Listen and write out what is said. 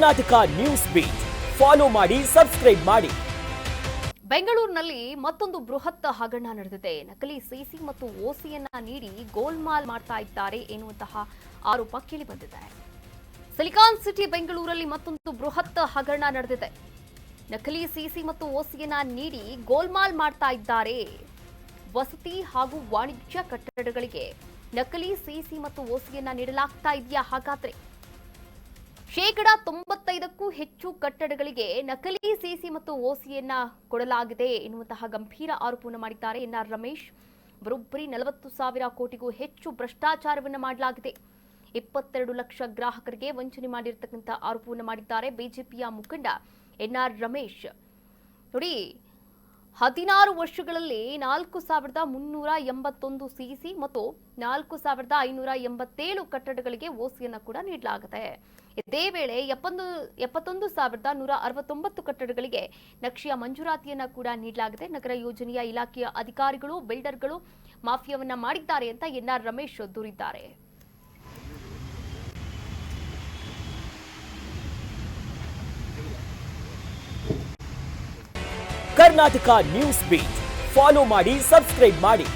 Karnataka news beet follow ಮಾಡಿ, subscribe ಮಾಡಿ. ಬೆಂಗಳೂರಿನಲ್ಲಿ ಮತ್ತೊಂದು ಬೃಹತ್ ಹಗರಣ ನಡೆದಿದೆ. ನಕಲಿ ಸಿಸಿ ಮತ್ತು ಓಸಿಯನ್ನ ನೀಡಿ ಗೋಲ್ಮಾಲ್ ಮಾಡ್ತಾ ಇದ್ದಾರೆ ಎನ್ನುವಂತಹ ಆರೋಪ ಕೇಳಿ ಬಂದಿದೆ. ಸಿಲಿಕಾನ್ ಸಿಟಿ ಬೆಂಗಳೂರಲ್ಲಿ ಮತ್ತೊಂದು ಬೃಹತ್ ಹಗರಣ ನಡೆದಿದೆ. ನಕಲಿ ಸಿಸಿ ಮತ್ತು ಓಸಿಯನ್ನ ನೀಡಿ ಗೋಲ್ಮಾಲ್ ಮಾಡ್ತಾ ಇದ್ದಾರೆ. ವಸತಿ ಹಾಗೂ ವಾಣಿಜ್ಯ ಕಟ್ಟಡಗಳಿಗೆ ನಕಲಿ ಸಿಸಿ ಮತ್ತು ಓಸಿಯನ್ನ ನೀಡಲಾಗ್ತಾ ಇದೆಯಾ? ಹಾಗಾದ್ರೆ 95%ಕ್ಕೂ ಹೆಚ್ಚು ಕಟ್ಟಡಗಳಿಗೆ ನಕಲಿ ಸಿಸಿ ಮತ್ತು ಓಸಿಯನ್ನ ಕೊಡಲಾಗಿದೆ ಎನ್ನುವಂತಹ ಗಂಭೀರ ಆರೋಪವನ್ನು ಮಾಡಿದ್ದಾರೆ ಎನ್ಆರ್ ರಮೇಶ್. ಬರೋಬ್ಬರಿ 40,000 ಕೋಟಿಗೂ ಹೆಚ್ಚು ಭ್ರಷ್ಟಾಚಾರವನ್ನು ಮಾಡಲಾಗಿದೆ. 22 ಲಕ್ಷ ಗ್ರಾಹಕರಿಗೆ ವಂಚನೆ ಮಾಡಿರತಕ್ಕಂಥ ಆರೋಪವನ್ನು ಮಾಡಿದ್ದಾರೆ ಬಿಜೆಪಿಯ ಮುಖಂಡ ಎನ್ಆರ್ ರಮೇಶ್. ನೋಡಿ, 16 ವರ್ಷಗಳಲ್ಲಿ 4,381 ಸಿಸಿ ಮತ್ತು 4,587 ಕಟ್ಟಡಗಳಿಗೆ ಓಸಿಯನ್ನು ಕೂಡ ನೀಡಲಾಗಿದೆ. ಇದೇ ವೇಳೆ 71,169 ಕಟ್ಟಡಗಳಿಗೆ ನಕ್ಷೆಯ ಮಂಜೂರಾತಿಯನ್ನ ಕೂಡ ನೀಡಲಾಗಿದೆ. ನಗರ ಯೋಜನೆಯ ಇಲಾಖೆಯ ಅಧಿಕಾರಿಗಳು, ಬಿಲ್ಡರ್ಗಳು ಮಾಫಿಯಾವನ್ನ ಮಾಡಿದ್ದಾರೆ ಅಂತ ಎನ್ಆರ್ ರಮೇಶ್ ದೂರಿದ್ದಾರೆ. ಕರ್ನಾಟಕ ನ್ಯೂಸ್ ಬೀಟ್ ಫಾಲೋ ಮಾಡಿ, ಸಬ್ಸ್ಕ್ರೈಬ್ ಮಾಡಿ.